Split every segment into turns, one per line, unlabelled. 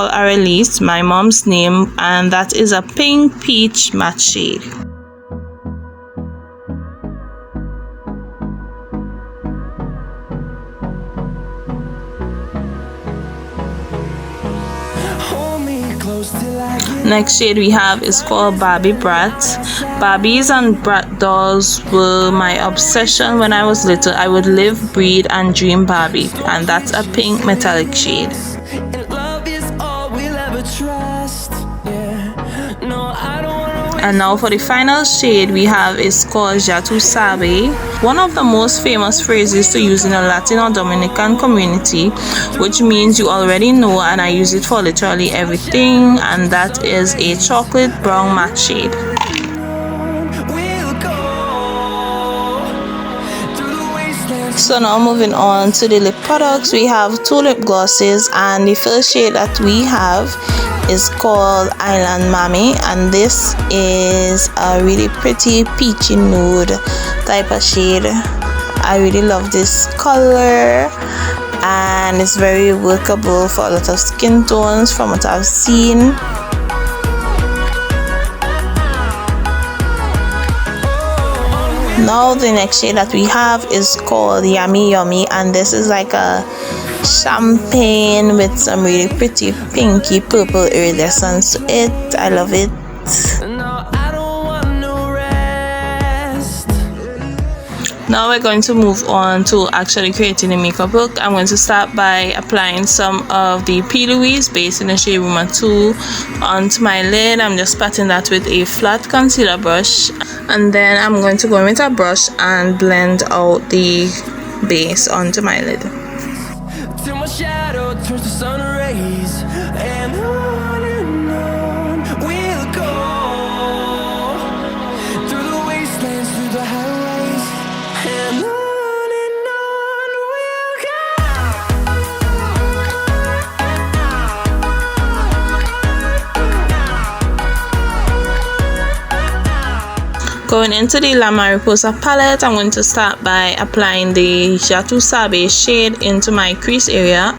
called Release, my mom's name, and that is a pink peach matte shade. Next shade we have is called Barbie Brat. Barbies and Brat dolls were my obsession when I was little. I would live, breathe, and dream Barbie, and that's a pink metallic shade. And now for the final shade we have is called Ja Tu Sabe. One of the most famous phrases to use in the Latin or Dominican community, which means you already know, and I use it for literally everything, and that is a chocolate brown matte shade. So now moving on to the lip products, we have 2 lip glosses, and the first shade that we have is called Island Mami, and this is a really pretty peachy nude type of shade. I really love this color, and it's very workable for a lot of skin tones from what I've seen. Now the next shade that we have is called Yummy, and this is like a champagne with some really pretty pinky purple iridescence to it. I love it. Now we're going to move on to actually creating a makeup look. I'm going to start by applying some of the PLOUISE base in the shade Rumour 2 onto my lid. I'm just patting that with a flat concealer brush, and then I'm going to go in with a brush and blend out the base onto my lid.
Till my shadow turns to sun rays, and on we'll go through the wastelands, through the highways, and on we'll go.
Going into the La Mariposa palette, I'm going to start by applying the Ja Tu Sabe shade into my crease area.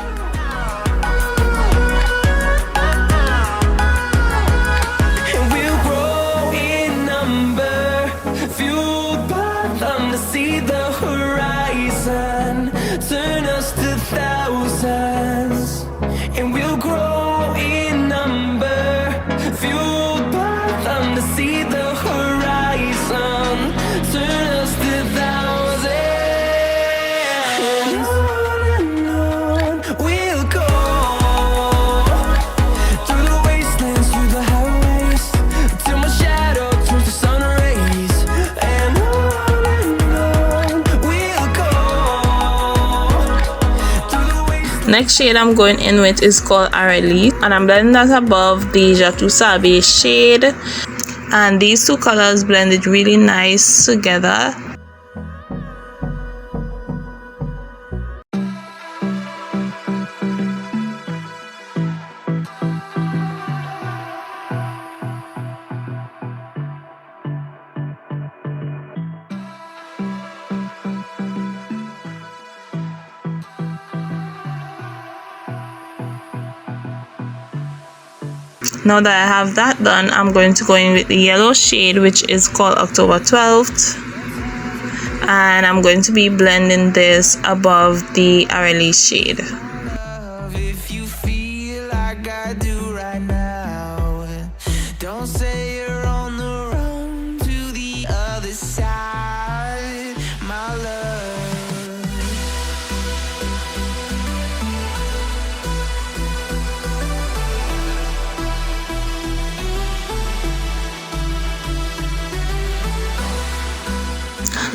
And we'll grow in number, fueled by them to see the horizon, turn us to thousands. And we'll grow in number, fueled by them to see the horizon. Turn us to thousands, and on we'll go through the wastelands, through the highways, till my shadow turns to sun rays, and on we'll go through the wastelands.
Next shade I'm going in with is called Release, and I'm blending that above the Ja Tu Sabe shade. And these two colors blended really nice together. Now that I have that done, I'm going to go in with the yellow shade, which is called October 12th, and I'm going to be blending this above the Release shade.
If you feel like I do right now, don't say you're on the run to the other side, my love.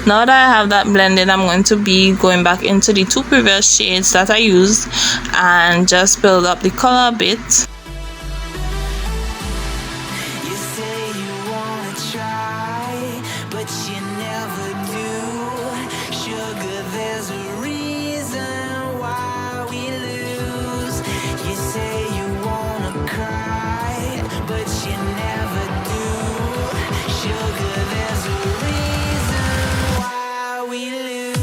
Now that I have that blended, I'm going to be going back into the 2 previous shades that I used and just build up the color a bit.
You say you wanna try, but you never do. Sugar, there's a reason why we lose. You say you wanna cry, but you never do. Sugar, there's a reason why we lose.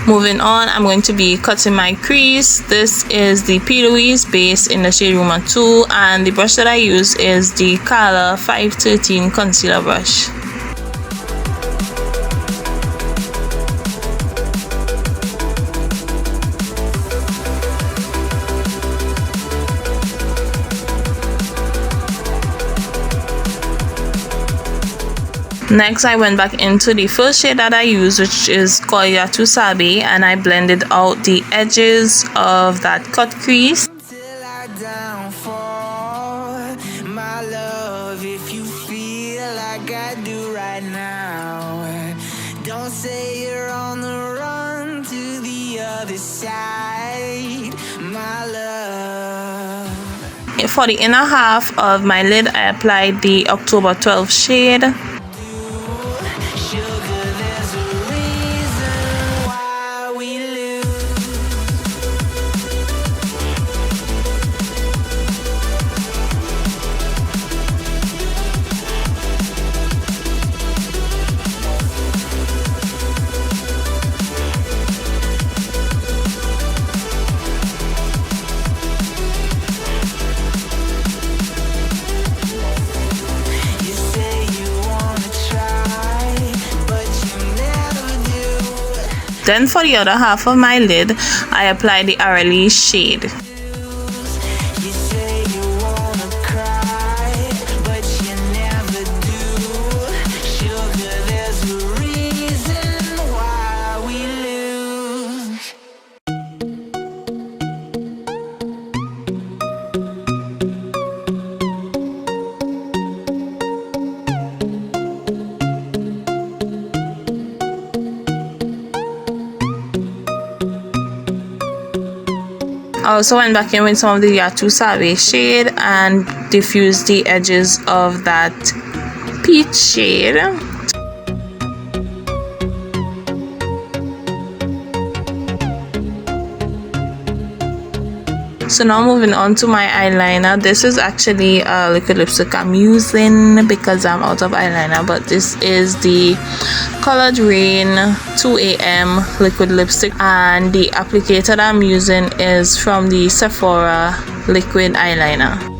Moving on, I'm going to be cutting my crease. This is the PLOUISE base in the shade Rumour 2, and the brush that I use is the Color 513 concealer brush. Next, I went back into the first shade that I used, which is called Yatu Sabe, and I blended out the edges of that cut crease.
My love, if you feel like I do right now, don't say you're on the run to the other side, my love.
For the inner half of my lid, I applied the October 12 shade. Then for the other half of my lid, I applied the Arely shade. I also went back in with some of the Yatu Sabe shade and diffused the edges of that peach shade. So now moving on to my eyeliner. This is actually a liquid lipstick I'm using because I'm out of eyeliner, but this is the colored RAINE 2 AM liquid lipstick, and the applicator that I'm using is from the Sephora liquid eyeliner.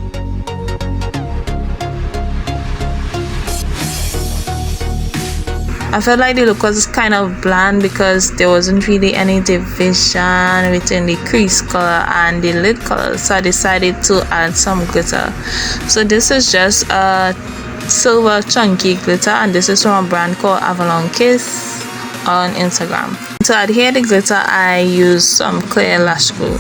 I felt like the look was kind of bland because there wasn't really any division between the crease color and the lid color, so I decided to add some glitter. So this is just a silver chunky glitter, and this is from a brand called AVALON Kiss on Instagram. To adhere the glitter, I used some clear lash glue.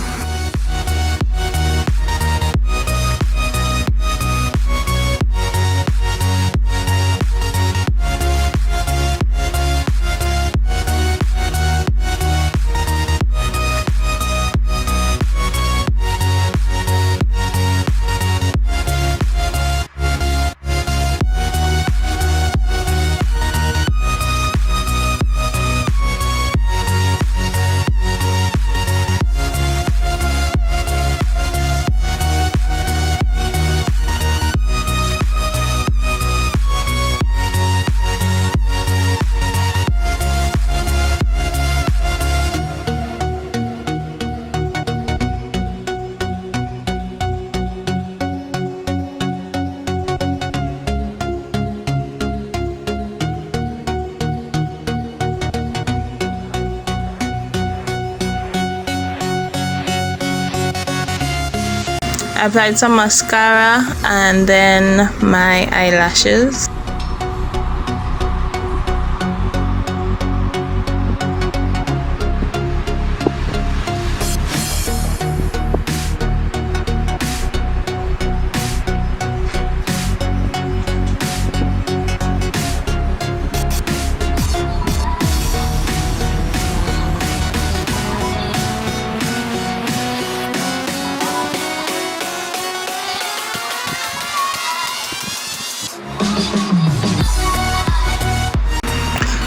I applied some mascara and then my eyelashes.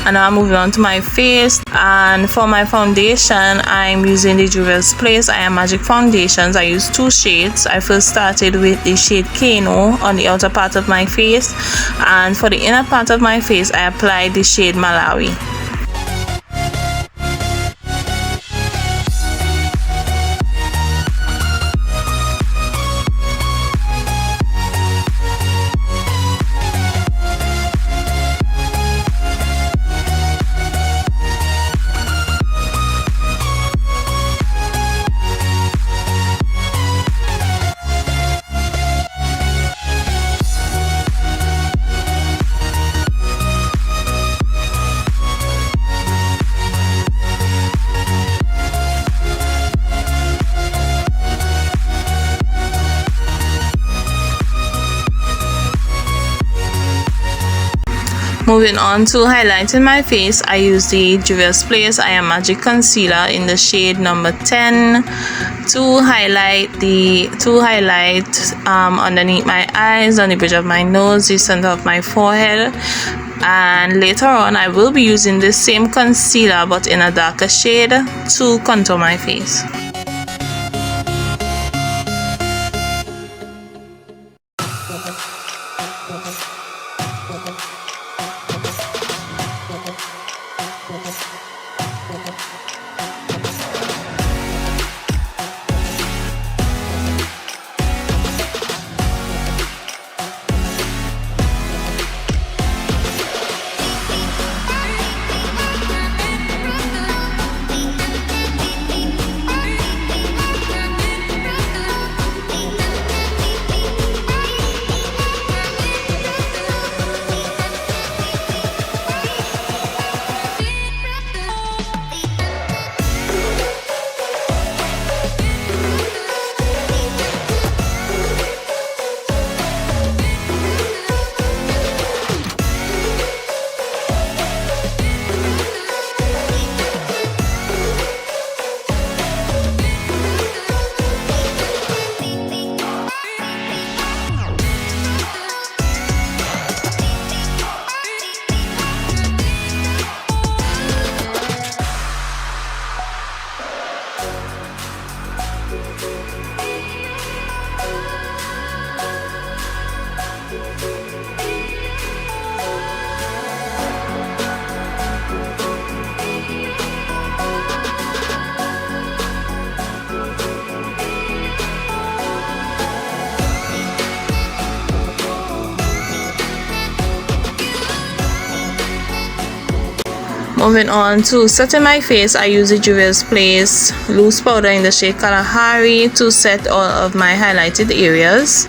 And now I'm moving on to my face, and for my foundation I'm using the Juvias Place I Am Magic foundations. I use two shades. I first started with the shade Kano on the outer part of my face, and for the inner part of my face I applied the shade Malawi. Moving on to highlighting my face, I use the Juvia's Place I Am Magic Concealer in the shade number 10 to highlight underneath my eyes, on the bridge of my nose, the center of my forehead. And later on I will be using this same concealer but in a darker shade to contour my face. Moving on to setting my face, I use the Juvia's Place loose powder in the shade Kalahari to set all of my highlighted areas.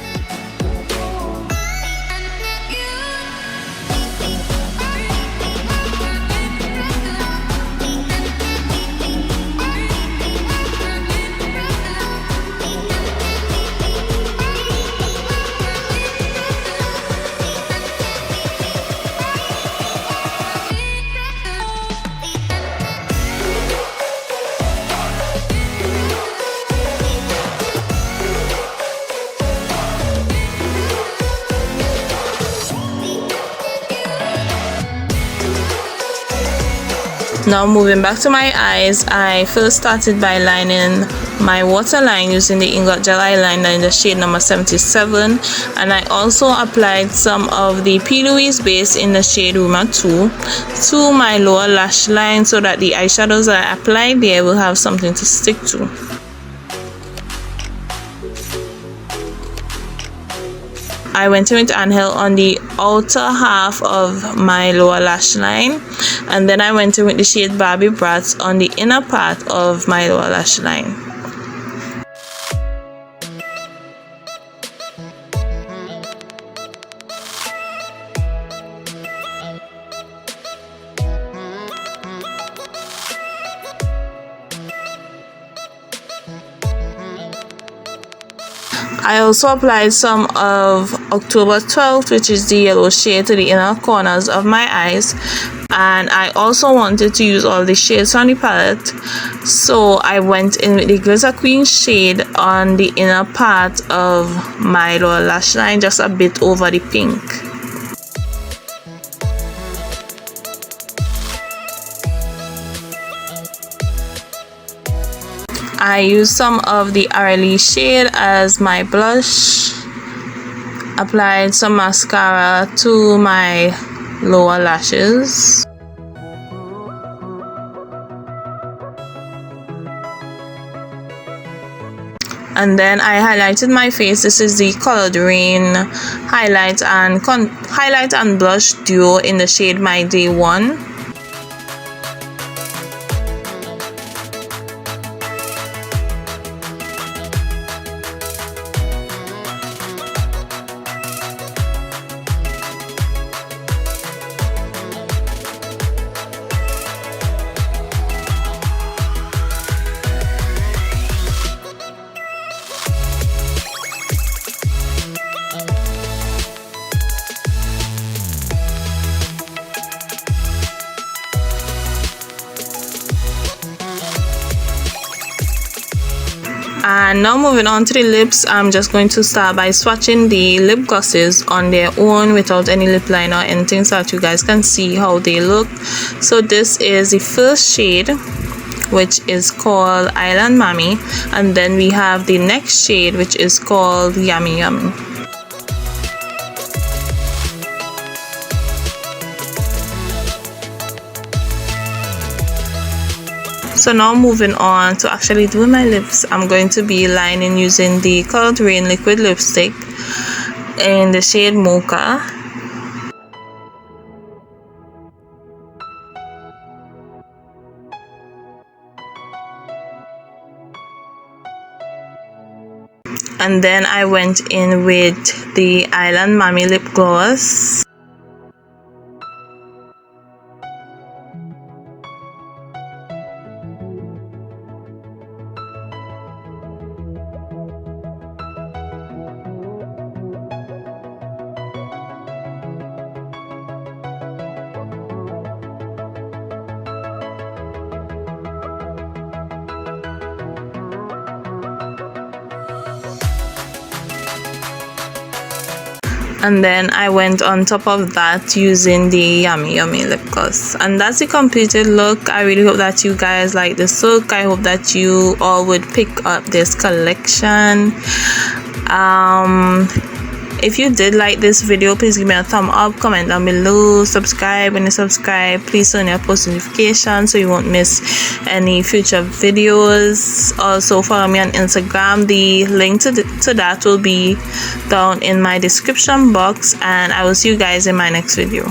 Now moving back to my eyes, I first started by lining my waterline using the Ingot Gel Eyeliner in the shade number 77, and I also applied some of the PLOUISE base in the shade Rumour 2 to my lower lash line so that the eyeshadows that I applied there will have something to stick to. I went in with Angel on the outer half of my lower lash line, and then I went in with the shade Barbie Bratz on the inner part of my lower lash line. I also applied some of October 12th, which is the yellow shade, to the inner corners of my eyes, and I also wanted to use all the shades on the palette, so I went in with the Glitter Queen shade on the inner part of my lower lash line, just a bit over the pink. I used some of the Arely shade as my blush, applied some mascara to my lower lashes, and then I highlighted my face. This is the Colored Rain highlight and blush duo in the shade My Day 1. And now moving on to the lips, I'm just going to start by swatching the lip glosses on their own without any lip liner or anything, so that you guys can see how they look. So this is the first shade, which is called Island Mami, and then we have the next shade, which is called Yami Yami. So now moving on to actually do my lips, I'm going to be lining using the colored RAINE liquid lipstick in the shade Mocha. And then I went in with the Island Mami lip gloss. And then I went on top of that using the Yami Yami lip gloss, and that's the completed look. I really hope that you guys like this look. I hope that you all would pick up this collection. If you did like this video, please give me a thumb up, comment down below, subscribe. When you subscribe, please turn your post notifications so you won't miss any future videos. Also follow me on Instagram. The link to that will be down in my description box, and I will see you guys in my next video.